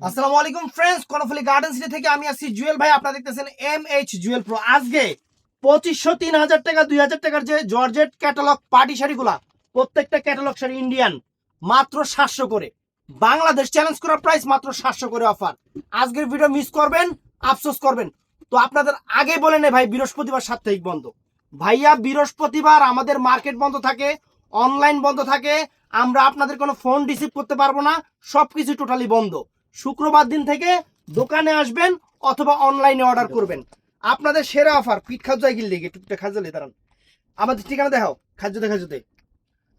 আসসালামু আলাইকুম friends, Karnaphuli garden city থেকে আমি আসছি জুয়েল ভাই। আপনারা দেখতেছেন MH জুয়েল প্রো। আজকে 2500, 3000 টাকা, 2000 টাকার যে জর্জেট ক্যাটালগ পার্টি শাড়িগুলা, প্রত্যেকটা ক্যাটালগ শাড়ি ইন্ডিয়ান, মাত্র 700 করে। বাংলাদেশ চ্যালেঞ্জ করা প্রাইস মাত্র 700 করে অফার। আজকের ভিডিও মিস করবেন, আফসোস করবেন। তো আপনাদের আগে বলে নে ভাই, বৃহস্পতিবার সাপ্তাহিক বন্ধ। ভাইয়া বৃহস্পতিবার আমাদের মার্কেট বন্ধ থাকে, অনলাইন বন্ধ থাকে, আমরা আপনাদের কোনো ফোন রিসিভ করতে পারবো না, সবকিছু টোটালি বন্ধ। শুক্রবার দিন থেকে দোকানে আসবেন অথবা অনলাইনে অর্ডার করবেন। আপনাদের সেরা অফার পিঠ খাদ্য গিল লেগে টুকটা খাদ্য দাঁড়ান। আমাদের ঠিকানা দেখাও, খাদ্যতে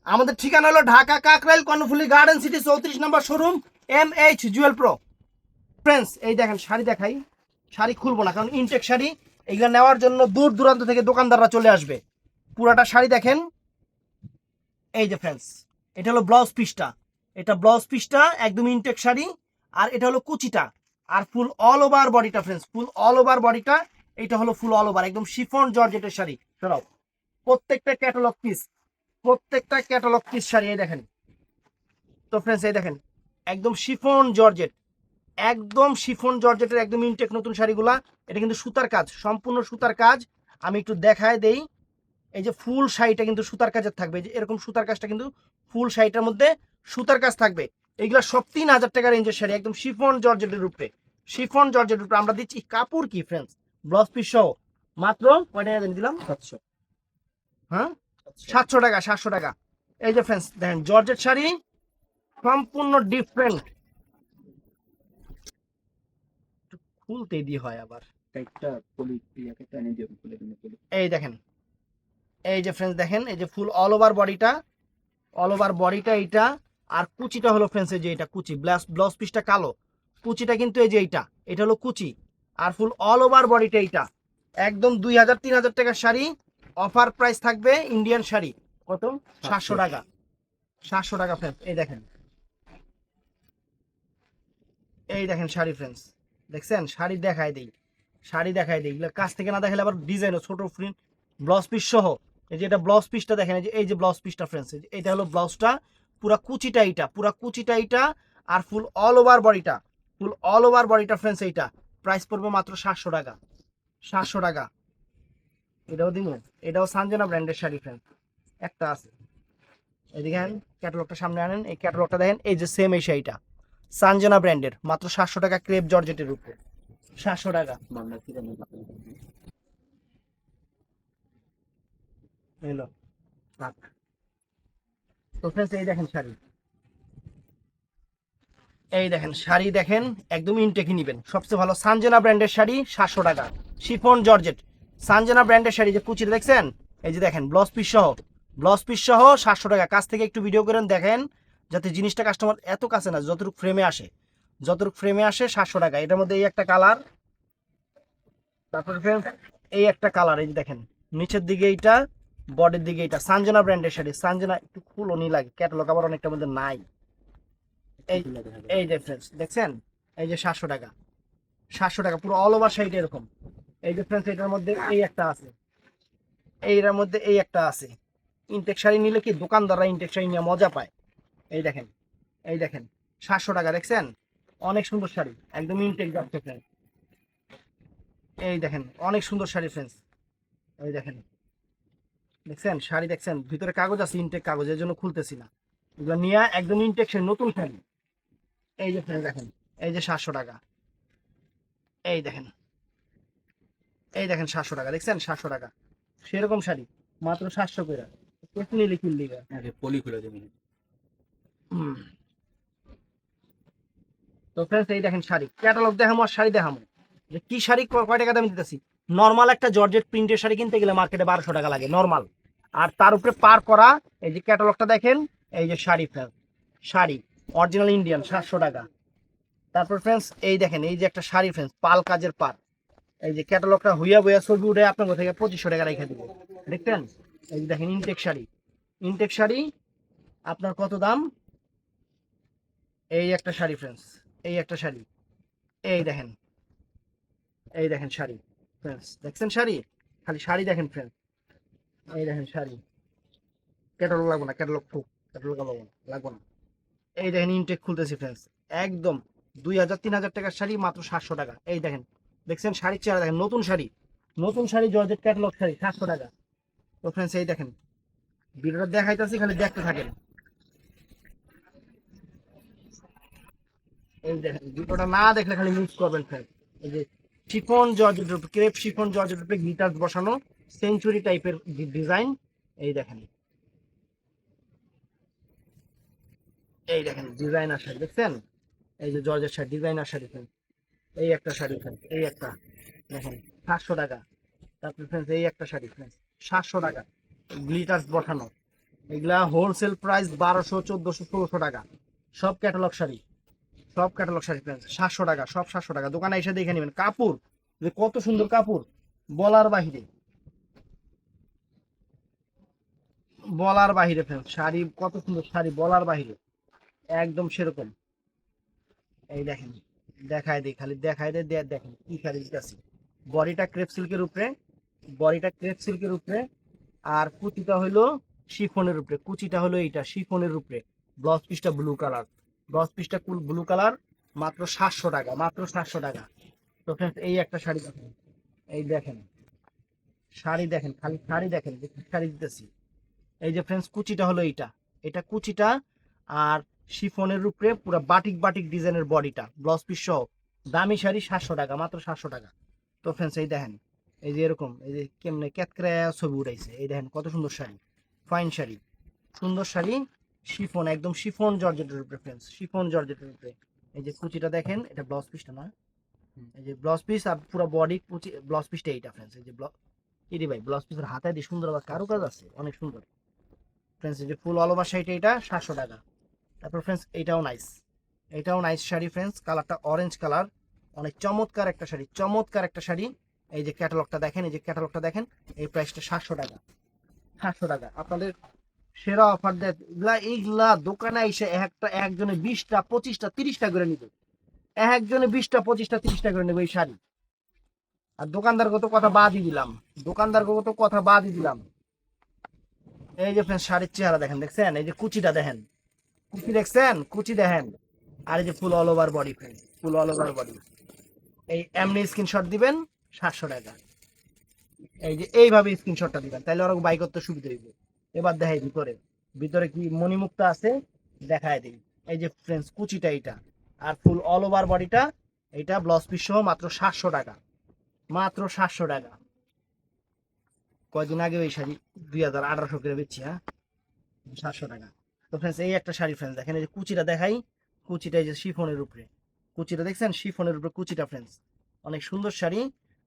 আমাদের ঠিকানা হলো Dhaka Kakrail, Karnaphuli garden city, 34 number showroom, MH jewel pro. Friends, এই দেখেন শাড়ি দেখাই। শাড়ি খুলবো না, কারণ ইনটেক শাড়ি এগুলো নেওয়ার জন্য দূর দূরান্ত থেকে দোকানদাররা চলে আসবে। পুরাটা শাড়ি দেখেন। এই যে ফ্রেন্ডস, এটা হলো ব্লাউজ পিসটা, এটা ব্লাউজ পিসটা একদম ইনটেক শাড়ি। আর এটা হলো কুচিটা, আর ফুল অল ওভার বডিটা ফ্রেন্ডস, ফুল অল ওভার বডিটা। এটা হলো ফুল অল ওভার একদম শিফন জর্জেটের শাড়ি। সরাও, প্রত্যেকটা ক্যাটালগ পিস, প্রত্যেকটা ক্যাটালগ পিস শাড়ি। এই দেখেন তো ফ্রেন্ডস, এই দেখেন একদম শিফন জর্জেট, একদম শিফন জর্জেটের একদম ইনটেক নতুন শাড়িগুলা। এটা কিন্তু সুতার কাজ, সম্পূর্ণ সুতার কাজ। আমি একটু দেখায় দেই। এই যে ফুল শাড়িটা কিন্তু সুতার কাজের থাকবে, যে এরকম সুতার কাজটা কিন্তু ফুল শাড়িটার মধ্যে সুতার কাজ থাকবে। এইগুলা সব 3000 টাকা রেঞ্জের শাড়ি, একদম শিফন জর্জেটের উপরে। শিফন জর্জেটের উপরে আমরা দিচ্ছি কাপড় কি ফ্রেন্ডস, ব্লাউজ পিস সহ মাত্র কয় টাকা দিলাম? 700। হ্যাঁ, 700 টাকা, 700 টাকা। এই যে ফ্রেন্ডস দেখেন জর্জেট শাড়ি, সম্পূর্ণ ডিফারেন্ট। খুলতে দিয়ে হয় আবার। এই দেখেন, এই যে ফ্রেন্ডস দেখেন, এই যে ফুল অল ওভার বডিটা, অল ওভার বডিটা এইটা। আর কুচিটা হলো ফ্রেন্ডস, এই যে এটা কুচি, ব্লাউজ পিসটা কালো, কুচিটা কিন্তু এই যে এইটা, এটা হলো কুচি। আর ফুল অল ওভার বডিটা এইটা। একদম 2000, 3000 টাকার শাড়ি। অফার প্রাইস থাকবে ইন্ডিয়ান শাড়ি কত? 700 টাকা, 700 টাকা ফ্রেন্ডস। এই দেখেন, এই দেখেন শাড়ি ফ্রেন্ডস, দেখছেন শাড়ি দেখায় দিই, শাড়ি দেখায় দিই। এগুলো কাছ থেকে না দেখালে আবার ডিজাইনও ছোট প্রিন্ট, ব্লাউজ পিস সহ। এই যে এটা ব্লাউজ পিসটা দেখেন, এই যে ব্লাউজ পিসটা ফ্রেন্ডস, এটা হলো ব্লাউজটা। পুরা কুচিটা এইটা, পুরা কুচিটা এইটা। আর ফুল অল ওভার বডিটা, ফুল অল ওভার বডিটা ফ্রেন্ডস এইটা। প্রাইস পড়বে মাত্র 700 টাকা, 700 টাকা। এটাও দিব, এটাও সানজানা ব্র্যান্ডের শাড়ি ফ্রেন্ডস, একটা আছে। এদিকে ক্যাটালগটা সামনে আনেন, এই ক্যাটালগটা দেখেন, এই যে সেম এই শাড়িটা সানজানা ব্র্যান্ডের, মাত্র 700 টাকা, ক্রেপ জর্জেটের উপরে 700 টাকা। এলো থাক। তো ফ্রেন্ডস, এই দেখেন শাড়ি, এই দেখেন শাড়ি দেখেন, একদম ইনটেকই নিবেন। সবচেয়ে ভালো সানজানা ব্র্যান্ডের শাড়ি, 700 টাকা, শিফন জর্জেট। সানজানা ব্র্যান্ডের শাড়ি, যে কুচিটা দেখছেন, এই যে দেখেন ব্লাউজ পিস সহ, ব্লাউজ পিস সহ 700 টাকা। কাছ থেকে একটু ভিডিও করেন দেখেন, যাতে জিনিসটা কাস্টমার এত কাছে না, যতটুকু ফ্রেমে আসে, যতটুকু ফ্রেমে আসে 700 টাকা। এটার মধ্যে এই একটা কালার, তারপরে ফ্রেন্ডস এই একটা কালার, এই যে দেখেন নিচের দিকে এইটা, বডির দিকে এইটা। সানজানা ব্র্যান্ডের শাড়ি, সানজানা একটু খুলো নি লাগে, ক্যাটালগ আবার অনেকটার মধ্যে নাই। এই, এই যে ফ্রেন্ডস দেখছেন, এই যে 700 টাকা, 700 টাকা পুরো অল ওভার শাড়িটা এরকম। এই যে ফ্রেন্ডস এটার মধ্যে এই একটা আছে, এইটার মধ্যে এই একটা আছে। ইনটেক শাড়ি নিলে কি দোকানদাররা ইনটেক শাড়ি নিয়ে মজা পায়। এই দেখেন, এই দেখেন 700 টাকা, দেখছেন অনেক সুন্দর শাড়ি, একদম ইনটেক যাচ্ছে ফ্রেন্ডস। এই দেখেন অনেক সুন্দর শাড়ি ফ্রেন্ডস, এই দেখেন, দেখছেন শাড়ি দেখছেন, ভিতরে কাগজ আছে, ইনটেক কাগজ, এর জন্য খুলতেছি না। এগুলো নিয়ে একদম ইনটেক শাড়ি, নতুন শাড়ি। এই যে ফ্রেন্ডস দেখেন, এই যে 700 টাকা, এই দেখেন, এই দেখেন 700 টাকা, দেখছেন 700 টাকা। সেরকম শাড়ি মাত্র 700 করে। একটু নিলে কিনলি গা। পলি খুলে দেবেন। হুম। তো ফ্রেন্ডস, এই দেখেন শাড়ি, ক্যাটালগ দেখামো আর শাড়ি দেখামো, যে কি শাড়ি কয় টাকা দাম দিতেছি। নর্মাল একটা জর্জেট প্রিন্টের শাড়ি কিনতে গেলে মার্কেটে 1200 টাকা লাগে নর্মাল। আর তার উপরে পার করা, এই যে ক্যাটালগটা দেখেন, এই যে sari friends, sari original Indian, 700 টাকা। তারপর ফ্রেন্ডস এই দেখেন, এই যে একটা শাড়ি ফ্রেন্ডস, পাল কাজের পার। এই যে ক্যাটালগটা হইয়া বইয়া ছবি উঠে আপনার থেকে 2500 টাকা রেখে দিব, দেখতেন। এই যে দেখেন ইনটেক শাড়ি, ইনটেক শাড়ি আপনার কত দাম? এই একটা শাড়ি ফ্রেন্ডস, এই একটা শাড়ি, এই দেখেন, এই দেখেন শাড়ি ফ্রেন্ডস, দেখছেন শাড়ি, খালি শাড়ি দেখেন ফ্রেন্ডস। এই দেখেন শাড়ি, ক্যাটালগ লাগবে না, ক্যাটালগ খুব, ক্যাটালগ লাগবে না। এই দেখেন ইনটেক খুলতেছি ফ্রেন্ডস, একদম 2000-3000 টাকার শাড়ি মাত্র 700 টাকা। এই দেখেন, দেখছেন শাড়ির চেহারা দেখেন, নতুন শাড়ি, নতুন শাড়ি, জর্জেট ক্যাটালগ শাড়ি 700 টাকা। তো ফ্রেন্ডস এই দেখেন, ভিডিওটা দেখাইতেছি, খালি দেখতে থাকেন। এই দেখেন, ভিডিওটা না দেখলে খালি মিস করবেন ফ্রেন্ড। এই যে শিফন জর্জেটের উপরে, ক্রেপ শিফন জর্জেটের উপরে গ্লিটার বসানো সেঞ্চুরি টাইপের ডিজাইন। এই দেখেন, এই দেখেন ডিজাইনার শাড়ি দেখছেন, এই যে georgette sari designer sari friend. এই একটা শাড়ি ফ্রেন্ড, এই একটা দেখেন 700 টাকা। তারপর ফ্রেন্ডস এই একটা শাড়ি ফ্রেন্ডস 700 টাকা, গ্লিটার্স বসানো। এগুলা হোলসেল প্রাইস 1200, 1400, 1600 টাকা। সব ক্যাটালগ শাড়ি, সব ক্যাটালগ শাড়ি ফ্রেন্ডস 700 টাকা, সব 700 টাকা। দোকানে এসে দেখে নেবেন কাপড়, যে কত সুন্দর কাপড়, বলার বাহিরে, বলার বাহিরে ফ্রেন্ডস। শাড়ি কত সুন্দর, শাড়ি বলার বাহিরে, একদম সেরকম। এই দেখেন, দেখায় দিই, খালি দেখায় দেয়, দেখেন কি শাড়ি দিতেছি। বডিটা ক্রেপ সিল্কের উপরে, বডিটা ক্রেপ সিল্কের উপরে, আর কুচিটা হলো শিফনের উপরে, কুচিটা হলো এইটা শিফনের উপরে। ব্লাউজ পিসটা ব্লু কালার, ব্লাউজ পিসটা ব্লু কালার, মাত্র 700 টাকা, মাত্র 700 টাকা। তো ফ্রেন্ডস এই একটা শাড়ি দেখেন, এই দেখেন শাড়ি দেখেন, খালি শাড়ি দেখেন, যে কি শাড়ি দিতেছি। এই যে ফ্রেন্ডস কুচিটা হলো এইটা, এটা কুচিটা, আর শিফনের উপরে পুরো বাটিক বাটিক ডিজাইনের বডিটা, ব্লাউজ পিস সহ। দামি শাড়ি 700 টাকা, মাত্র 700 টাকা। তো ফ্রেন্ডস এই দেখেন, এই যে এরকম, এই যে কেমনে ক্যাতক্রা ছবি উঠাইছে, এই দেখেন কত সুন্দর শাড়ি, ফাইন শাড়ি, সুন্দর শাড়ি, শিফন, একদম শিফন জর্জেটের উপরে ফ্রেন্ডস, শিফন জর্জেটের উপরে। এই যে কুচিটা দেখেন, এটা ব্লাউজ পিসটা না, এই যে ব্লাউজ পিস আর পুরো বডি কুচি, ব্লাউজ পিসটা এইটা ফ্রেন্ডস। এই যে ইদি ভাই, ব্লাউজ পিসের হাতে দিয়ে সুন্দর আবার কারুকাজ আছে, অনেক সুন্দর ফ্রেন্ডস। এই যে ফুল অল ওভার শাড়িটা, এটা 700 টাকা। তারপর ফ্রেন্ডস এইটাও নাইস, এটাও নাইস শাড়ি ফ্রেন্ডস, কালারটা অরেঞ্জ কালার, অনেক চমৎকার একটা শাড়ি, চমৎকার একটা শাড়ি। এই যে ক্যাটালগটা দেখেন, এই যে ক্যাটালগটা দেখেন, এই প্রাইসটা 700 টাকা, 700 টাকা। আপনাদের সেরা অফার দেয় এগুলা, এইগুলা দোকানে এসে একটা একজনে 20টা 25টা 30টা করে নিবে, একজনে 20টা 25টা 30টা করে নেবে এই শাড়ি। আর দোকানদার কত কথা বাদই দিলাম, দোকানদার কত কথা বাদই দিলাম। এই যে ফ্রেন্ডস শাড়ির চেহারা দেখেন, দেখছেন এই যে কুচিটা দেখেন, কুচি দেখছেন, কুচি দেখেন। আর এই যে ফুল অল ওভার বডি ফ্রেন্ড, ফুল অল ওভার বডি। এই এমনি স্ক্রিনশট দিবেন 700 টাকা। এই যে এইভাবে স্ক্রিনশটটা দিবেন, তাহলে ওরা বাই করতে সুবিধা হইব। এবার দেখাই ভিতরে, ভিতরে কি মণিমুক্তা আছে দেখায় দিই। এই যে ফ্রেন্ডস কুচিটা এইটা, আর ফুল অল ওভার বডিটা, এইটা ব্লাউজ পিস সহ মাত্র 700 টাকা, মাত্র 700 টাকা। কয়দিন আগে ওই শাড়ি 2800 করে বেচছি, হ্যাঁ 700 টাকা। তো ফ্রেন্ডস এই একটা শাড়ি ফ্রেন্ডস দেখেন, এই যে কুচিটা দেখাই, কুচিটা এই যে শিফনের উপরে, কুচিটা দেখছেন শিফনের উপরে কুচিটা ফ্রেন্ডস, অনেক সুন্দর শাড়ি।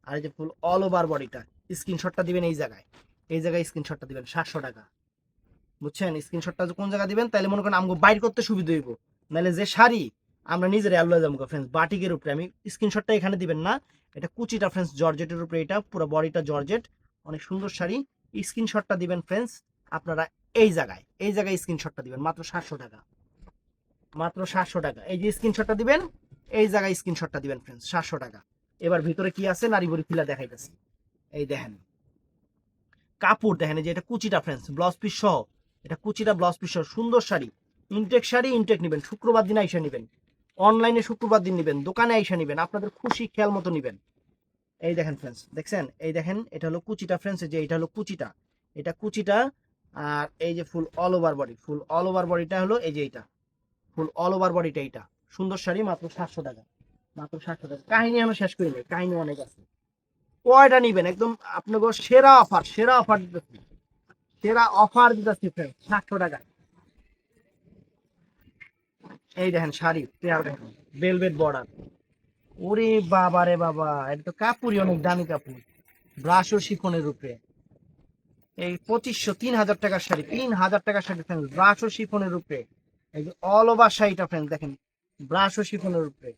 আর এই যে ফুল অল ওভার বডিটা, স্ক্রিনশটটা দিবেন এই জায়গায়, এই জায়গায় স্ক্রিনশটটা দিবেন 700 টাকা, বুঝছেন। স্ক্রিনশটটা কোন জায়গায় দিবেন, তাহলে মনে করেন আমাকে বাইর করতে সুবিধা হইব, নাহলে যে শাড়ি আমরা নিজের অ্যালয় যাবো ফ্রেন্ডস বাটিকের উপরে। আমি স্ক্রিনশটটা এখানে দিবেন না, এটা কুচিটা ফ্রেন্ডস জর্জেটের উপরে, এটা পুরো বডিটা জর্জেট, অনেক সুন্দর শাড়ি। স্ক্রিনশটটা দিবেন ফ্রেন্ডস আপনারা এই জায়গায়, এই জায়গায় স্ক্রিনশটটা দিবেন, মাত্র 700 টাকা, মাত্র 700 টাকা। এই যে স্ক্রিনশটটা দিবেন, এই জায়গায় স্ক্রিনশটটা দিবেন ফ্রেন্ডস 700 টাকা। এবার ভিতরে কি আছে নারী বড়ি ফিলা দেখাইতেছি। এই দেখেন কাপড় দেখেন, এই যে এটা কুচিটা ফ্রেন্ডস ব্লাউজ পিস সহ, এটা কুচিটা ব্লাউজ পিস সহ, সুন্দর শাড়ি। ইনটেক শাড়ি, ইনটেক নেবেন, শুক্রবার দিন আইসা নেবেন, অনলাইনে শুক্রবার দিন নেবেন, দোকানে আইসা নেবেন, আপনাদের খুশি খেয়াল মতো নেবেন। এই দেখেন ফ্রেন্ডস, দেখছেন এই দেখেন, এটা হলো কুচিটা ফ্রেন্ডস, যে এটা হলো কুচিটা, এটা কুচিটা। আর এই যে ফুল অল ওভার বডি, ফুল অল ওভার বডিটা হলো এই যে এইটা, ফুল অল ওভার বডিটা এইটা, সুন্দর শাড়ি, মাত্র 700 টাকা, মাত্র 700 টাকা। কাহিনী আমরা শেষ করি নাই, কাহিনী অনেক আছে। কয়টা নিবেন, একদম আপনাকে সেরা অফার, সেরা অফার দিতেছি, সেরা অফার দিতেছি ফ্রেন্ড 700 টাকা। এই দেখেন শাড়ি পেয়ার দেখেন, ভেলভেট বর্ডার, ওরে বাবা রে বাবা, এটা তো কাপড়ই অনেক দামি কাপড়, ব্রাশ ও শিফনের উপরে। এই 2500 3000 টাকার শাড়ি, 3000 টাকার শাড়ি ফ্রেন্ড, ব্রাশ ও শিফনের উপরে। এই যে অল ওভার শাড়িটা ফ্রেন্ড দেখেন, ব্রাশ ও শিফনের উপরে।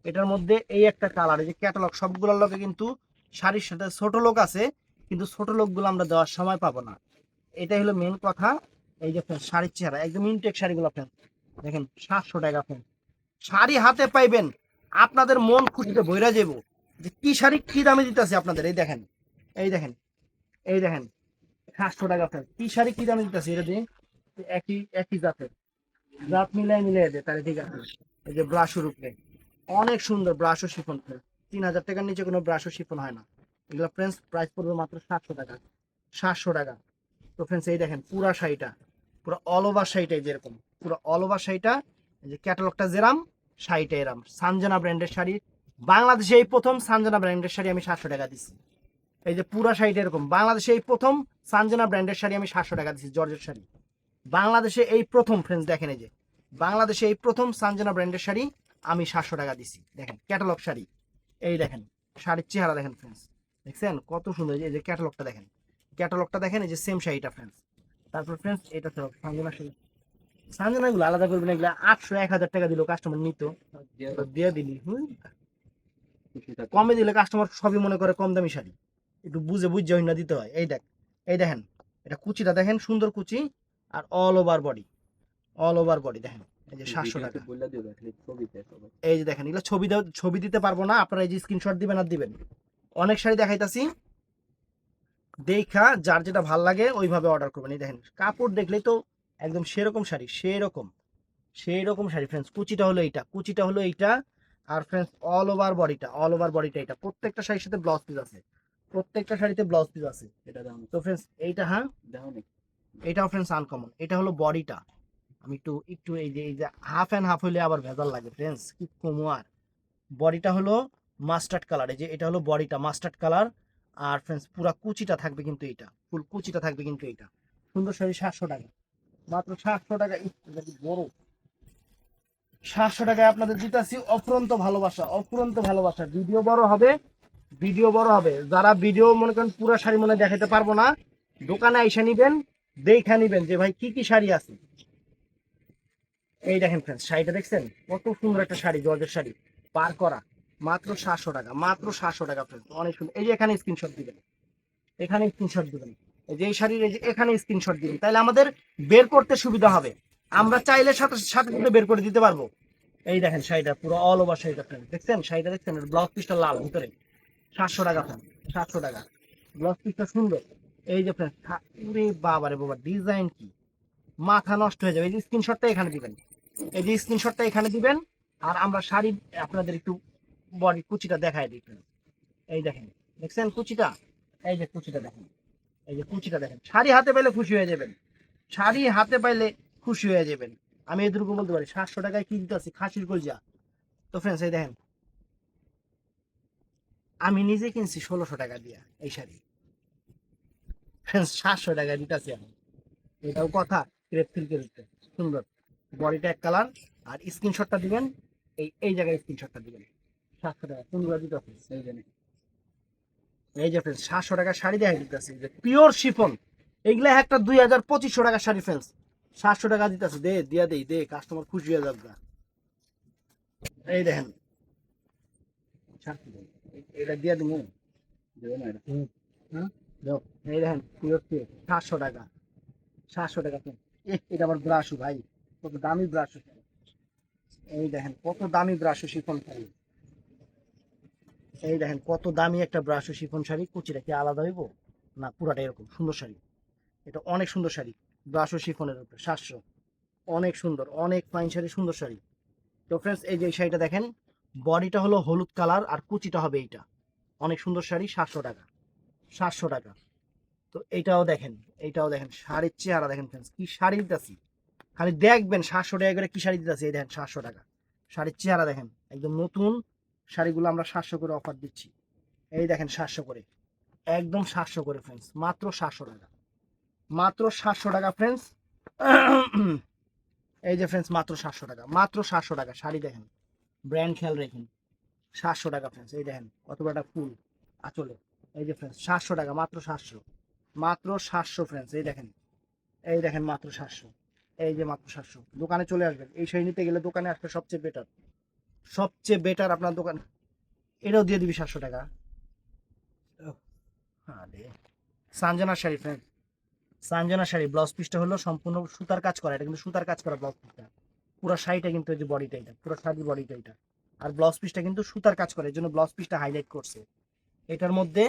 এটার মধ্যে এই একটা কালার, এই যে ক্যাটালগ সবগুলোর লোকে কিন্তু শাড়ির সাথে ছোট লোক আছে, কিন্তু ছোট লোকগুলো আমরা দেওয়ার সময় পাবো না, এটাই হলো মেন কথা। এই যে ফ্রেন্ড শাড়ির চেহারা, একদম ইনটেক শাড়িগুলো ফ্রেন্ড দেখেন 700 টাকা ফ্রেন্ড। শাড়ি হাতে পাইবেন, আপনাদের মন খুশিতে ভইরা যাবো, যে কি শাড়ি কি দামে দিতেছে আপনাদের। এই দেখেন, এই দেখেন, এই দেখেন 700 টাকা ফ্রেন্ড, কি শাড়ি কি দামে দিতেছে, এটা দিয়ে একই একই জাতের, জাত মিলাই মিলাই দেয় তাহলে ঠিক আছে। এই যে ব্রাশের উপরে, অনেক সুন্দর ব্রাশো শিফন। 3000 টাকার নিচে কোনো ব্রাশো শিফন হয় না। এগুলো ফ্রেন্ডস প্রাইস পড়বে মাত্র 700 টাকা। 700 টাকা। তো ফ্রেন্ডস এই দেখেন পুরা শাড়িটা, পুরো অল ওভার শাড়িটা যেরকম, পুরো অল ওভার শাড়িটা, এই যে ক্যাটালগটা যেরাম, শাড়িটা এরাম। সানজানা ব্র্যান্ডের শাড়ি, বাংলাদেশে এই প্রথম সানজানা ব্র্যান্ডের শাড়ি আমি 700 টাকা দিচ্ছি। এই যে পুরা শাড়িটা এরকম, বাংলাদেশে এই প্রথম সানজানা ব্র্যান্ডের শাড়ি আমি 700 টাকা দিচ্ছি, জর্জেট শাড়ি। বাংলাদেশে এই প্রথম ফ্রেন্ডস দেখেন, এই যে বাংলাদেশে এই প্রথম সানজানা ব্র্যান্ডের শাড়ি আমি 700 টাকা দিচ্ছি। দেখেন ক্যাটালগ শাড়ি, এই দেখেন শাড়ির চেহারা দেখেন ফ্রেন্ডস, দেখছেন কত সুন্দর। এই যে ক্যাটালগটা দেখেন, ক্যাটালগটা দেখেন, এই যে সেম শাড়িটা ফ্রেন্ডস। তারপর ফ্রেন্ডস এটা তো সানজানা শাড়ি, সানজানা গুলো আলাদা করবেন, এগুলো 800 1000 টাকা দিল কাস্টমার নিত, দিয়ে দিলি কমে দিলে কাস্টমার সবই মনে করে কম দামি শাড়ি, একটু বুঝে বুঝে না দিতে হয়। এই দেখ, এই দেখেন এটা কুচিটা দেখেন, সুন্দর কুচি, আর all over body, all over body দেখেন। এই যে 700 টাকা। এই যে দেখেন এগুলো ছবি দিতে পারবো না, আপনারা এই যে স্ক্রিনশট দিবেন আর দিবেন। অনেক শাড়ি দেখাইতাছি, দেখা যার যেটা ভাল লাগে ওইভাবে অর্ডার করবেন। এই দেখেন কাপড় দেখলেই তো একদম সেরকম শাড়ি, সেই রকম শাড়ি ফ্রেন্ডস। কুচিটা হলো এইটা, কুচিটা হলো এইটা, আর ফ্রেন্ডস অল ওভার বডিটা এটা। প্রত্যেকটা শাড়ির সাথে ব্লাউজ পিস আছে, প্রত্যেকটা শাড়িতে ব্লাউজ পিস আছে। তো ফ্রেন্ডস এইটা, হ্যাঁ এটাও ফ্রেন্ডস আনকমন। এটা হলো বডিটা, আমি একটু একটু এই যে হাফ অ্যান্ড হাফ হইলে আবার ভেজাল লাগে ফ্রেন্ডস, কি কমো আর। বডিটা হলো মাস্টার্ড কালার, এই যে এটা হলো বডিটা মাস্টার্ড কালার। আর ফ্রেন্ডস পুরা কুচিটা থাকবে কিন্তু এইটা, ফুল কুচিটা থাকবে কিন্তু এইটা। সুন্দর শাড়ি 700 টাকা, মাত্র 700 টাকা। বড় 700 টাকায় আপনাদের দিতেছি অফুরন্ত ভালোবাসা, অফুরন্ত ভালোবাসা। ভিডিও বড় হবে, ভিডিও বড় হবে। যারা ভিডিও মনে করেন পুরো শাড়ি মনে দেখাতে পারবো না, দোকানে এসে নিবেন, দেখে নিবেন যে ভাই কি কি শাড়ি আছে। এই দেখেন ফ্রেন্ডস শাড়িটা দেখছেন, কত সুন্দর একটা শাড়ি, জর্জের শাড়ি, পার করা, মাত্র 700 টাকা, মাত্র 700 টাকা ফ্রেন্ডস, অনেক সুন্দর। এই যে এখানে স্ক্রিনশট দিবেন, এখানে স্ক্রিনশট দিবেন, এই যে এই শাড়ির এই যে এখানে স্ক্রিনশট দিবেন, তাহলে আমাদের বের করতে সুবিধা হবে। আমরা চাইলে সাথে সাথে সাথে বের করে দিতে পারবো। এই দেখেন শাড়িটা পুরো অল ওভার শাড়িটা ফ্রেন্ড, দেখছেন শাড়িটা দেখছেন, ব্লাউজ পিসটা লাল ভিতরে। 700 টাকা ফ্রেন্ড, 700 টাকা। ব্লাউজ পিসটা সুন্দর। এই যে ফ্রেন্ড, ওরে বাবা রে বাবা, ডিজাইন কি, মাথা নষ্ট হয়ে যাবে। এই যে স্ক্রিনশটটা এখানে দিবেন, এই যে স্ক্রিনশটটা এখানে দিবেন। আর আমরা শাড়ি আপনাদের একটু বডি কুচিটা দেখায় দিই। এই দেখেন, দেখছেন কুচিটা, এই যে কুচিটা দেখেন, এই যে কুচিটা দেখেন। শাড়ি হাতে পাইলে খুশি হয়ে যাবেন, শাড়ি হাতে পাইলে খুশি হয়ে যাবেন। আমি এদেরকে বলতে পারি 700 টাকায় কি দিতেছি, খাসির কলজা। তো ফ্রেন্ডস এই দেখেন, আমি নিজে কিনছি 1600 টাকা দিয়া এই শাড়ি, ফ্রেন্ডস 700 টাকায় দিতেছি আমি। এটাও কথা, ক্রেপ সিল্কের সুন্দর, বডিটা এক কালার। আর স্ক্রিনশটটা দিবেন, এই এই জায়গায় স্ক্রিনশটটা দিবেন। 700 টাকা সুন্দর দিতেছি এই জন্য। এই যে ফ্রেন্ডস 700 টাকা শাড়ি দেখা দিতেছি, যে পিওর শিফন। এগুলা একটা 2000 2500 টাকার শাড়ি ফ্রেন্ডস, 700 টাকা দিতেছে। দে দিয়া দেই, দে কাস্টমার খুশি হয়ে যাবে। এই দেখেন এটা দিয়া দিব, এই দেখেন পিওর পিওর 700 টাকা, 700 টাকা। এটা আবার ব্রাশও ভাই, কত দামি ব্রাশ। এই দেখেন কত দামি ব্রাশ শিফন শাড়ি, এই দেখেন কত দামি একটা ব্রাশ শিফন শাড়ি। কুচিটা কি আলাদা হইব না, পুরাটা এরকম সুন্দর শাড়ি। এটা অনেক সুন্দর শাড়ি, ব্রাশ শিফনের উপরে 700, অনেক সুন্দর, অনেক ফাইন শাড়ি, সুন্দর শাড়ি। তো ফ্রেন্ডস এই যে শাড়িটা দেখেন, বডিটা হলো হলুদ কালার আর কুচিটা হবে এইটা, অনেক সুন্দর শাড়ি। 700 টাকা, 700 টাকা। তো এইটাও দেখেন, এইটাও দেখেন, শাড়ির চেহারা দেখেন ফ্রেন্ডস, কি শাড়ি দিতেছি, খালি দেখবেন 700 টাকা করে কি শাড়ি দিতেছি। এই দেখেন 700 টাকা, শাড়ির চেহারা দেখেন, একদম নতুন শাড়িগুলো আমরা 700 করে অফার দিচ্ছি। এই দেখেন 700 করে, একদম 700 করে ফ্রেন্ডস, মাত্র 700 টাকা, মাত্র 700 টাকা ফ্রেন্ডস। এই যে ফ্রেন্ডস মাত্র 700 টাকা, মাত্র 700 টাকা। শাড়ি দেখেন, ব্র্যান্ড খেয়াল রেখেন। 700 টাকা ফ্রেন্ডস, এই দেখেন কত বড় একটা ফুল আঁচলে। এই যে ফ্রেন্ডস 700 টাকা, মাত্র 700, মাত্র 700 ফ্রেন্ডস। এই দেখেন, এই দেখেন মাত্র 700, এই যে মাত্র 700। দোকানে চলে আসবেন, এই শাড়ি নিতে গেলে দোকানে আসলে সবচেয়ে বেটার, সবচেয়ে বেটার আপনার দোকান। এটাও দিয়ে দিবি 700 টাকা। আরে সানজানা শাড়ি ফ্রেন্ড, সানজানা শাড়ি, ব্লাউজ পিসটা হলো সম্পূর্ণ সুতার কাজ করা, এটা কিন্তু সুতার কাজ করা ব্লাউজ পিসটা। পুরো শাড়িটা কিন্তু এই যে বডিটা, এটা পুরো শাড়ির বডিটা এটা। আর ব্লাউজ পিসটা কিন্তু সুতার কাজ করে, এই জন্য ব্লাউজ পিসটা হাইলাইট করছে এটার মধ্যে।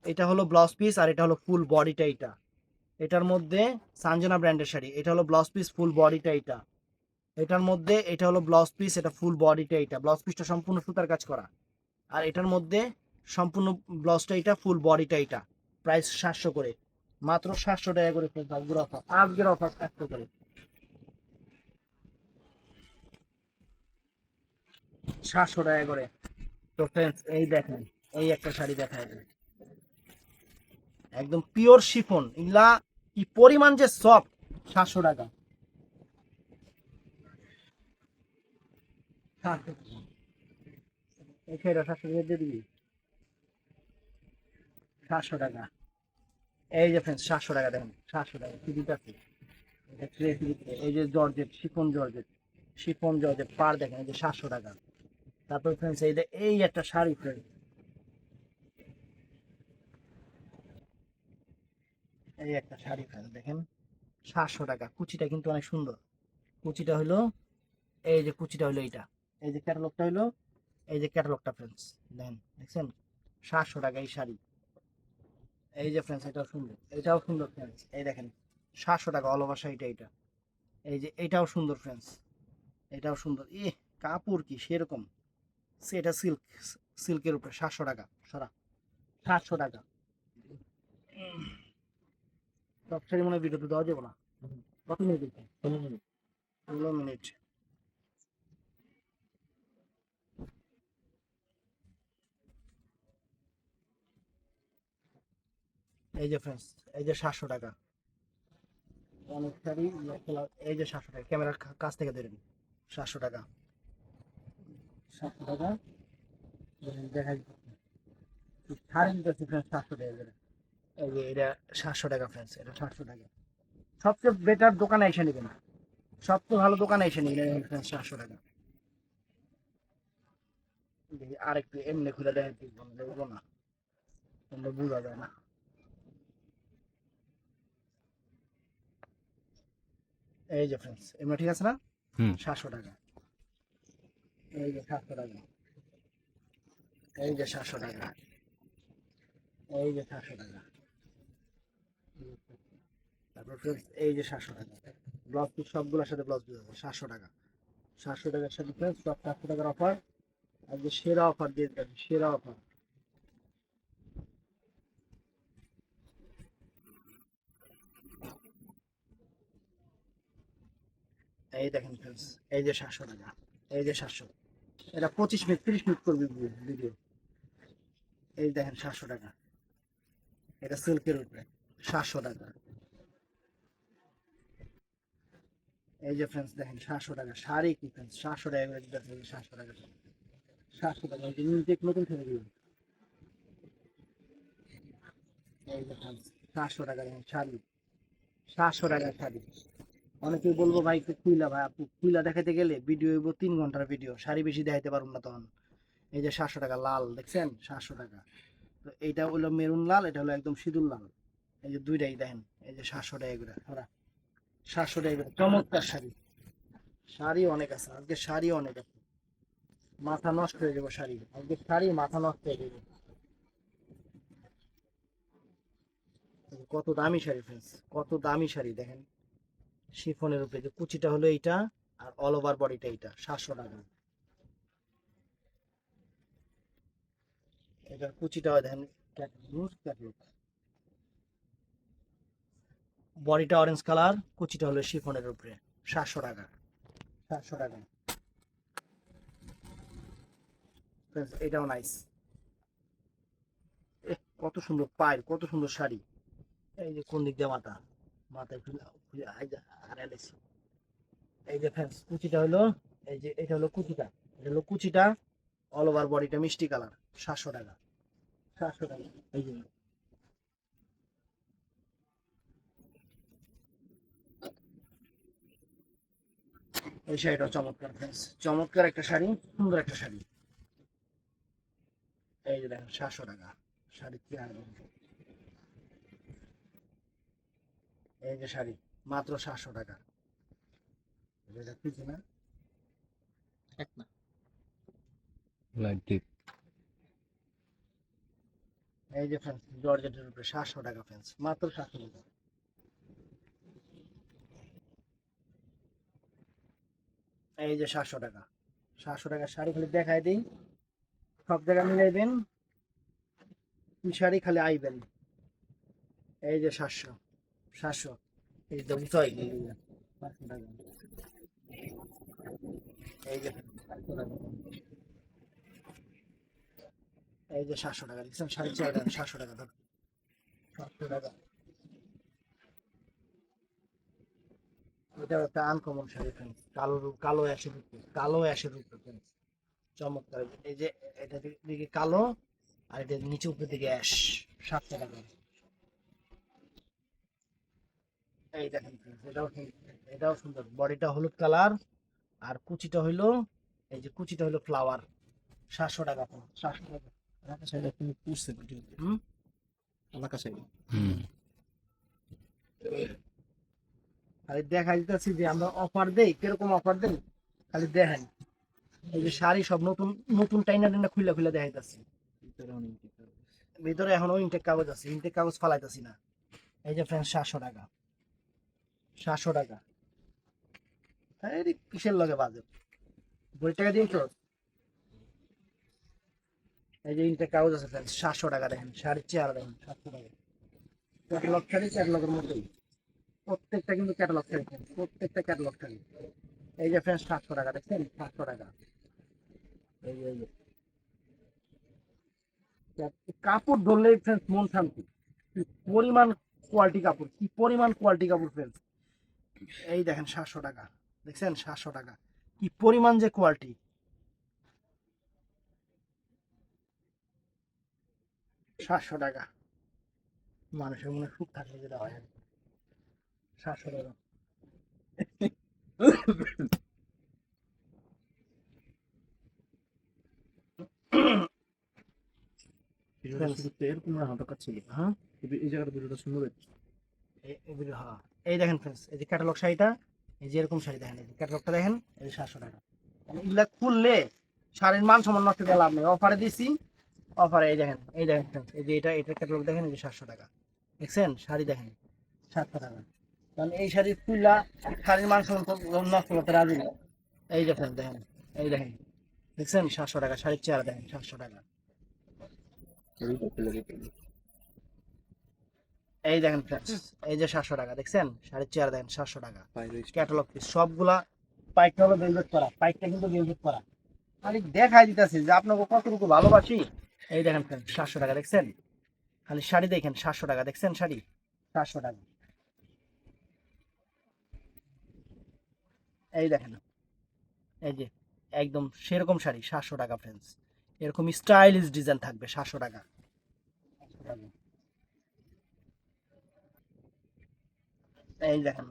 এটা হলো ব্লাউজ পিস, আর এটা হলো ফুল বডিটা এটা। এটার মধ্যে সানজানা ব্র্যান্ডের শাড়ি, এটা হলো ব্লাউজ পিস, ফুল বডিটা এটা। এটার মধ্যে এটা হলো ব্লাউজ পিস, এটা ফুল বডিটা, এটা ব্লাউজ পিসটা সম্পূর্ণ সুতার কাজ করা, আর এটার মধ্যে সম্পূর্ণ ব্লাউজটা এটা, ফুল বডিটা এটা। প্রাইস 700 করে, মাত্র 700 টাকা করে friends, আজকের অফার 700 করে, 700 টাকা করে। তো ফ্রেন্ডস এই দেখেন, এই একটা শাড়ি দেখায়, একদম পিওর শিফন, এগুলা কি পরিমাণ যে সফট। 700 টাকা, 700 টাকা। এই শাড়িটা 700 টাকা দিয়ে দিবি, 700 টাকা। এই যে ফ্রেন্ডস 700 টাকা, দেখেন 700 টাকা কি দিতেছি। এই যে georgette, chiffon georgette, chiffon georgette পার দেখেন, এই যে 700 টাকা। তারপর ফ্রেন্ডস এই যে এই একটা শাড়ি ফ্রেন্ড, এই একটা শাড়ি ফ্রেন্ড দেখেন 700 টাকা। কুচিটা কিন্তু অনেক সুন্দর, কুচিটা হলো, এই যে কুচিটা হলো এইটা, এই যে ক্যাটালগটা হলো, এই যে ক্যাটালগটা ফ্রেন্ডস দেখেন, দেখছেন 700 টাকা এই শাড়ি। এই যে ফ্রেন্ডস এটাও সুন্দর, এটাও সুন্দর ফ্রেন্ডস, এই দেখেন 700 টাকা অল ওভার শাড়িটা এটা। এই যে এটাও সুন্দর ফ্রেন্ডস, এটাও সুন্দর, কাপড় কি সেরকম, এটা সিল্ক, সিল্কের উপরে 700 টাকা সারা, 700 টাকা। সব শাড়ি মনে হয় ভিডিওতে দেওয়া যাবে না। কত মিনিট দিচ্ছে? 15 মিনিট, 15 মিনিট। এই যে ফ্রেন্ডস, এই যে 700 টাকা অনেক শাড়ি, এই যে 700 টাকা, ক্যামেরার কাছ থেকে ধরেন 700 টাকা, 700 টাকা দেখা শাড়ি দিতেছি ফ্রেন্ডস 700 টাকা করে। এই যে এটা 700 টাকা ফ্রেন্ডস, এটা 700 টাকা। সবচেয়ে বেটার দোকানে এসে নেবেন, সবচেয়ে ভালো দোকানে এসে নেবেন ফ্রেন্ডস 700 টাকা। দেখি আরেকটু এমনি খুলে দেখেন, দেখবো না, তোমরা বোঝা যায় না। এই যে ফ্রেন্ডস এমনি ঠিক আছে না, 700 টাকা। এই যে 700 টাকা, এই যে 700 টাকা, এই যে 700 টাকা। তারপর ফ্রেন্ডস এই যে 700 টাকা, ব্লাউজ পিস সবগুলোর সাথে ব্লাউজ পিস আছে 700 টাকা। 700 টাকার সাথে ফ্রেন্ডস সব 700 টাকার অফার, আজকে সেরা অফার দিয়ে দিচ্ছি, সেরা অফার। এই দেখেন ফ্রেন্ডস, এই যে 700 টাকা, এই যে 700, এটা 25 মিনিট 30 মিনিট করবে ভিডিও। এই দেখেন 700 টাকা, এটা সিল্কের উপরে 700 টাকা। এই যে ফ্রেন্ডস দেখেন 700 টাকা শাড়ি, কি ফ্রেন্ডস 700 টাকা করে দিতে, 700 টাকা, 700 টাকা, এই যে নিউটেক নতুন থেকে দিবেন। এই যে ফ্রেন্ডস 700 টাকা দেখেন শাড়ি, 700 টাকার শাড়ি। অনেকেই বলবো ভাই একটু খুইলা, ভাই আপু খুইলা দেখাতে গেলে ভিডিও হইব 3 ঘন্টার ভিডিও, শাড়ি বেশি দেখাইতে পারবো না তখন। এই যে 700 টাকা লাল দেখছেন 700 টাকা। তো এইটা হলো মেরুন লাল, এটা হলো একদম সিঁদুর লাল। এই যে দুইটাই দেখেন, এই যে 700 টাকা করে ওরা, 700 টাকা করে চমৎকার শাড়ি। শাড়ি অনেক আছে আজকে, শাড়ি অনেক আছে, মাথা নষ্ট হয়ে যাবে শাড়ি, আজকে শাড়ি মাথা নষ্ট হয়ে যাবে। কত দামি শাড়ি ফ্রেন্ডস, কত দামি শাড়ি দেখেন, শিফনের উপরে যে কুচিটা হলো এইটা, আর অল ওভার বডিটা এইটা 700 টাকা। এটার কুচিটা দেখেন, বডিটা অরেঞ্জ কালার, কুচিটা হলো শিফনের উপরে 700 টাকা, 700 টাকা। Friends, এটাও নাইস, কত সুন্দর পায়ের, কত সুন্দর শাড়ি। এই যে কোন দিক দিয়ে মাথা, মাথায় খুলে খুলে হারাইছি। এই যে ফ্রেন্ডস কুচিটা হলো, এই যে এটা হলো কুচিটা, এটা হলো কুচিটা, অল ওভার বডিটা মিষ্টি কালার 700 টাকা, 700 টাকা। এই যে এই শাড়িটা চমৎকার ফ্রেন্ডস, চমৎকার একটা শাড়ি, সুন্দর একটা শাড়ি। এই যে দেখেন 700 টাকা শাড়ি, কি আর বলবো। এই যে শাড়ি মাত্র 700 টাকা, এটা কিছু না, এক না। এই যে ফ্রেন্ডস জর্জেটের উপরে 700 টাকা ফ্রেন্ডস, মাত্র 700 টাকা। এই যে 700 টাকা, 700 টাকা শাড়ি খালি দেখাই দিই, সব জায়গায় মিলাইবেন, কি শাড়ি খালি আইবেন। এই যে 700, এই যে বুঝাই, এই যে 500 টাকা, এই যে 500 টাকা, এই যে 700 টাকা দেখছেন, 4.5 টাকা, 700 টাকা ধর, 700 টাকা। এটা একটা আনকমন শাড়ি ফ্রেন্ড, কালো কালো অ্যাশের উপরে, কালো অ্যাশের উপরে friends, চমৎকার। এই যে এটা দিকে কালো, আর এটা নিচে উপরের দিকে অ্যাশ, 700 টাকা। এই দেখেন friends, এটাও সুন্দর, বডিটা হলুদ কালার, আর কুচিটা হইলো, এই যে কুচিটা হইলো ফ্লাওয়ার, 700 টাকা। 700 টাকা এলাকা সাইডে তুমি পুষছে ভিডিও হুম। এলাকা সাইডে খালি দেখা দিতেছি যে আমরা অফার দেই, কিরকম অফার দেই খালি দেখেন। এই যে শাড়ি সব নতুন নতুন টাইনা টাইনা খুলে খুলে দেখাইতেছি, ভিতরে অনেক ভিতরে এখনো ইনটেক কাগজ আছে, ইনটেক কাগজ ফালাইতেছি না। এই যে ফ্রেন্ড 700 টাকা, 700 টাকা। এই কিসের লগে বাজে, 2 টাকা দিন তো। এই যে ইনটেক কাগজ আছে ফ্রেন্ড, 700 টাকা। দেখেন শাড়ির চেহারা দেখেন, 700 টাকা। ক্যাটালগ শাড়ি, ক্যাটালগের মধ্যেই প্রত্যেকটা কিন্তু ক্যাটালগ শাড়ি, প্রত্যেকটা ক্যাটালগ শাড়ি। এই যে ফ্রেন্ড 700 টাকা, দেখছেন 700 টাকা। এই যে কাপড় ধরলেই ফ্রেন্ডস মন শান্তি, কি পরিমাণ কোয়ালিটি কাপড়, কি পরিমাণ কোয়ালিটি কাপড় ফ্রেন্ডস। এই দেখেন 700 টাকা, দেখছেন 700 টাকা, কি পরিমাণ যে কোয়ালিটি। 700 টাকা, মানুষের মনে সুখ থাকলে যেটা হয়। 700 টাকা। এরকম হালকা ছিল। হ্যাঁ, এই জায়গাটা ভিডিওটা সুন্দর হয়েছে। হ্যাঁ, এই দেখেন ফ্রেন্ডস, এই যে ক্যাটালগ শাড়িটা, এই যে এরকম শাড়ি দেখেন, এই যে ক্যাটালগটা দেখেন, এই যে 700 টাকা। মানে এগুলা খুললে শাড়ির মান সম্মান নষ্ট করে লাভ নেই, অফারে দিছি, অফারে। এই দেখেন, এই দেখেন friends, এই যে এটা ক্যাটালগ দেখেন, এই যে 700 টাকা, দেখছেন শাড়ি দেখেন 700 টাকা। কারণ এই শাড়ি খুললা শাড়ির মান সম্মান নষ্ট করতে রাজি না। এই যে friends দেখেন, এই দেখেন, দেখছেন 700 টাকা, শাড়ির চেহারা দেখেন 700 টাকা। এই দেখেন friends, এই যে 700 টাকা, দেখছেন শাড়ির চেহারা দেখেন 700 টাকা। ক্যাটালগ পিস সবগুলা, পাইকটা হলো ভেলভেট করা, পাইকটা কিন্তু ভেলভেট করা। খালি দেখাই দিতেছি যে আপনাকে কতটুকু ভালোবাসি। এই দেখেন friends, 700 টাকা, দেখছেন খালি শাড়ি দেখেন 700 টাকা, দেখছেন শাড়ি 700 টাকা। এই দেখেন, এই যে একদম সেরকম শাড়ি 700 টাকা ফ্রেন্ডস, এরকম স্টাইলিশ ডিজাইন থাকবে 700 টাকা। 700 টাকা। এই দেখেন,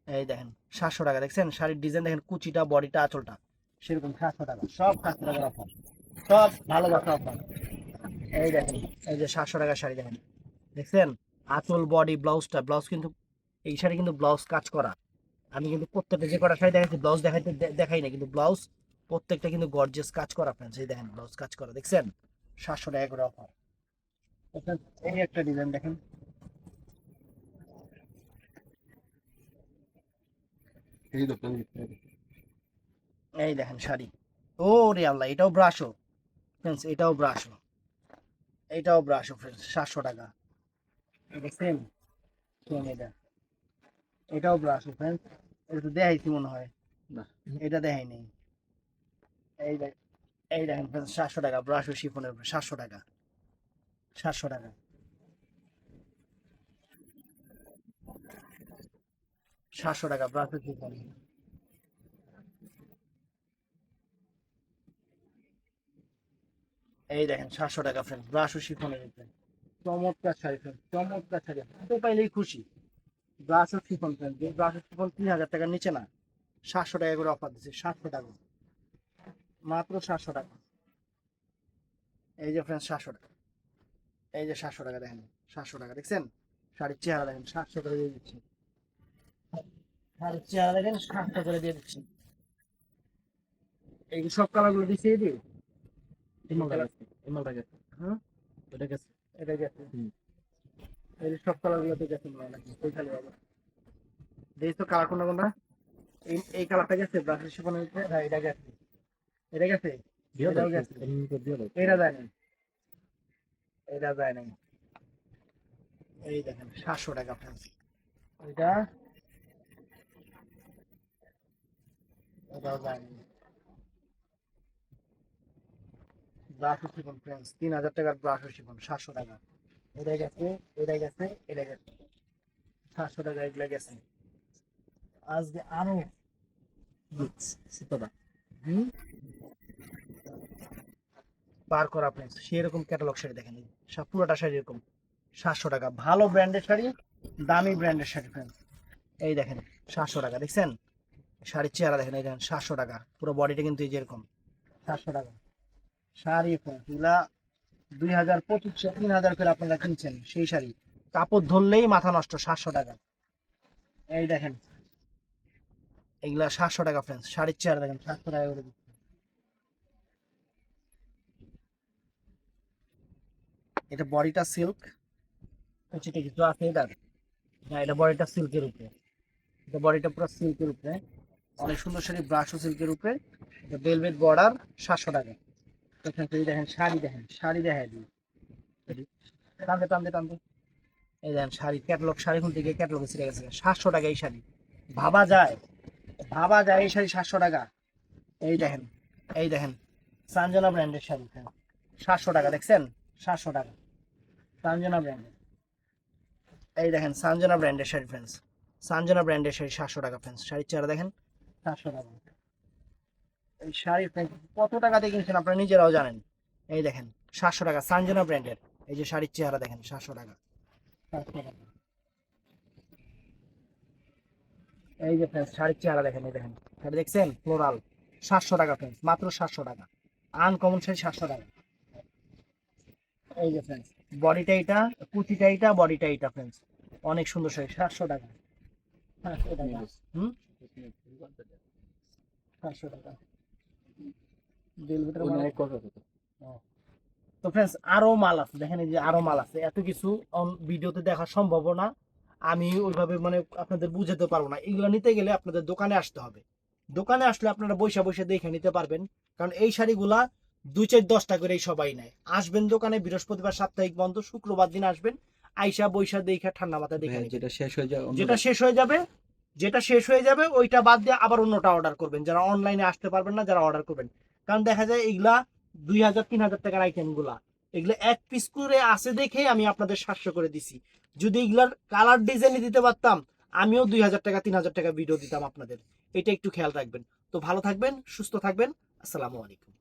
এই দেখেন 700 টাকা, দেখছেন শাড়ির ডিজাইন দেখেন, কুচিটা বডিটা আঁচলটা সেরকম 700 টাকা, সব 700 টাকার অফার, সব ভালোবাসা অফার। এই দেখেন, এই যে 700 টাকার শাড়ি দেখেন, দেখছেন আঁচল বডি ব্লাউজটা, ব্লাউজ কিন্তু এই শাড়ি কিন্তু ব্লাউজ কাজ করা। আমি কিন্তু প্রত্যেকটা যে কটা শাড়ি দেখাচ্ছি ব্লাউজ দেখাই না, কিন্তু ব্লাউজ প্রত্যেকটা কিন্তু গর্জিয়াস কাজ করা ফ্রেন্ডস। এই দেখেন ব্লাউজ কাজ করা, দেখছেন 700 টাকা করে অফার। এই একটা ডিজাইন দেখেন, এই দেখেন শাড়ি, ও রে আল্লাহ, এটাও ব্রাশো ফ্রেন্ডস, এটাও ব্রাশো, এটাও ব্রাশো ফ্রেন্ডস 700 টাকা। দেখছেন এটা, এটাও ব্রাশো ফ্রেন্ডস, এটা তো দেখাইছি মনে হয়, না এটা দেখাই নেই। এই দেখ, এই দেখেন ফ্রেন্ডস 700 টাকা, ব্রাশো শিফনের উপরে 700 টাকা, 700 টাকা, 700 টাকা ব্রাশো শিফন। এই দেখেন 700 টাকা ফ্রেন্ড, ব্রাশো শিফনের উপরে চমৎকার শাড়ি ফ্রেন্ড, চমৎকার শাড়ি, হাতে পাইলেই খুশি। ব্রাশো শিফন ফ্রেন্ড, যে ব্রাশো শিফন 3000 টাকার নিচে না, 700 টাকা করে অফার দিচ্ছে, 700 টাকা, মাত্র 700 টাকা। এই যে ফ্রেন্ড 700 টাকা, এই যে 700 টাকা দেখেন, 700 টাকা, দেখছেন শাড়ির চেহারা দেখেন, 700 করে দিয়ে দিচ্ছি, শাড়ির চেহারা দেখেন 700 করে দিয়ে দিচ্ছি। এই সব কালার গুলো দিচ্ছি, এই দিয়ে এমালটা গেছে। হ্যাঁ, এটা গেছে। এটা গেছে, হুম। এই যে সব কালার গুলো তো গেছে মনে হয় নাকি, ওই খালি হবে। দেখি তো কালার কোনটা কোনটা, এই কালারটা গেছে ব্রাশের শিফনের উপরে, হ্যাঁ এটা গেছে, এটা গেছে, দিয়ে এটাও দাও গেছে। এমনি করে দিয়ে দাও এটা যায় নাই, এটা যায় নাই। এই দেখেন 700 টাকা ফ্রেন্ডস। এটা এটাও যায় নাই। ব্রাশ শিফন ফ্রেন্ডস 3000 টাকার ব্রাশ শিফন 700 টাকা। এটা গেছে, এটা গেছে, এটা গেছে, 700 টাকা এগুলা গেছে। আজকে আরো সুতোটা হুম বার করা ফ্রেন্ডস সেরকম ক্যাটালগ শাড়ি দেখেন, সব পুরোটা শাড়ি এরকম 700 টাকা। ভালো ব্র্যান্ডের শাড়ি, দামি ব্র্যান্ডের শাড়ি ফ্রেন্ডস। এই দেখেন 700 টাকা, দেখছেন শাড়ির চেহারা দেখেন, এই দেখেন 700 টাকা, পুরো বডিটা কিন্তু এই যেরকম 700 টাকা শাড়ি ফ্রেন্ডস। এগুলা 2000 2500 3000 করে আপনারা কিনছেন সেই শাড়ি, কাপড় ধরলেই মাথা নষ্ট। 700 টাকা এই দেখেন, এগুলা 700 টাকা ফ্রেন্ডস। শাড়ির চেহারা দেখেন 700 টাকা করে দিচ্ছে। এটা বডিটা সিল্ক, কুচিতে কিছু আছে এটার, হ্যাঁ এটা বডিটা সিল্কের উপরে, এটা বডিটা পুরো সিল্কের উপরে, অনেক সুন্দর শাড়ি, ব্রাশও সিল্কের উপরে, এটা ভেলভেট বর্ডার। 700 টাকা। এখান থেকে দেখেন শাড়ি, দেখেন শাড়ি দেখা দিই, টানতে টানতে টানতে, এই দেখেন শাড়ি, ক্যাটালগ শাড়ি খুলতে গিয়ে ক্যাটালগে ছিঁড়ে গেছে। 700 টাকা এই শাড়ি, ভাবা যায়, ভাবা যায় এই শাড়ি 700 টাকা। এই দেখেন, এই দেখেন সানজানা ব্র্যান্ডের শাড়ি 700 টাকা, দেখছেন 700 টাকা সানজানা ব্র্যান্ডের। এই দেখেন সানজানা ব্র্যান্ডের শাড়ি ফ্রেন্ডস, সানজানা ব্র্যান্ডের শাড়ি 700 টাকা ফ্রেন্ডস। শাড়ির চেহারা দেখেন 700 টাকা। এই শাড়ি ফ্রেন্ডস কত টাকা দিয়ে কিনছেন আপনারা নিজেরাও জানেন। এই দেখেন 700 টাকা সানজানা ব্র্যান্ডের, এই যে শাড়ির চেহারা দেখেন 700 টাকা, 700 টাকা। এই যে ফ্রেন্ডস শাড়ির চেহারা দেখেন, এই দেখেন শাড়ি দেখছেন ফ্লোরাল, 700 টাকা ফ্রেন্ডস, মাত্র 700 টাকা। আনকমন শাড়ি 700 টাকা। এই যে ফ্রেন্ডস বডিটা এটা, কুচিটা এটা, বডিটা এটা ফ্রেন্ডস, অনেক সুন্দর শাড়ি 700 টাকা। 700 টাকা। হুম 700 টাকা ভেলভেটের মাল। তো ফ্রেন্ডস আরো মাল আছে, দেখেন এই যে আরো মাল আছে, এত কিছু ভিডিওতে দেখা সম্ভব না, আমি ওইভাবে মানে আপনাদের বুঝাতে পারবো না। এগুলো নিতে গেলে আপনাদের দোকানে আসতে হবে, দোকানে আসলে আপনারা বৈশা বৈশা দেখে নিতে পারবেন, কারণ এই শাড়িগুলা 2 4 10টা করে সবাই নেয়। আসবেন দোকানে, বৃহস্পতিবার সাপ্তাহিক বন্ধ, শুক্রবার দিন আসবেন, আইসা বৈশা দেখে ঠান্ডা মাথায় দেখে নিবেন। যেটা শেষ হয়ে যায় যেটা শেষ হয়ে যাবে, যেটা শেষ হয়ে যাবে ওইটা বাদ দিয়ে আবার অন্যটা অর্ডার করবেন, যারা অনলাইনে আসতে পারবেন না, যারা অর্ডার করবেন। কারণ দেখা যায় এগুলা 2000 3000 টাকার আইটেম গুলা, এগুলো এক পিস করে আছে দেখে আমি আপনাদের 700 করে দিছি। যদি এগুলার কালার ডিজাইন দিতে পারতাম, আমিও 2000 টাকা 3000 টাকা ভিডিও দিতাম আপনাদের। এটা একটু খেয়াল রাখবেন। তো ভালো থাকবেন, সুস্থ থাকবেন, আসসালামু আলাইকুম।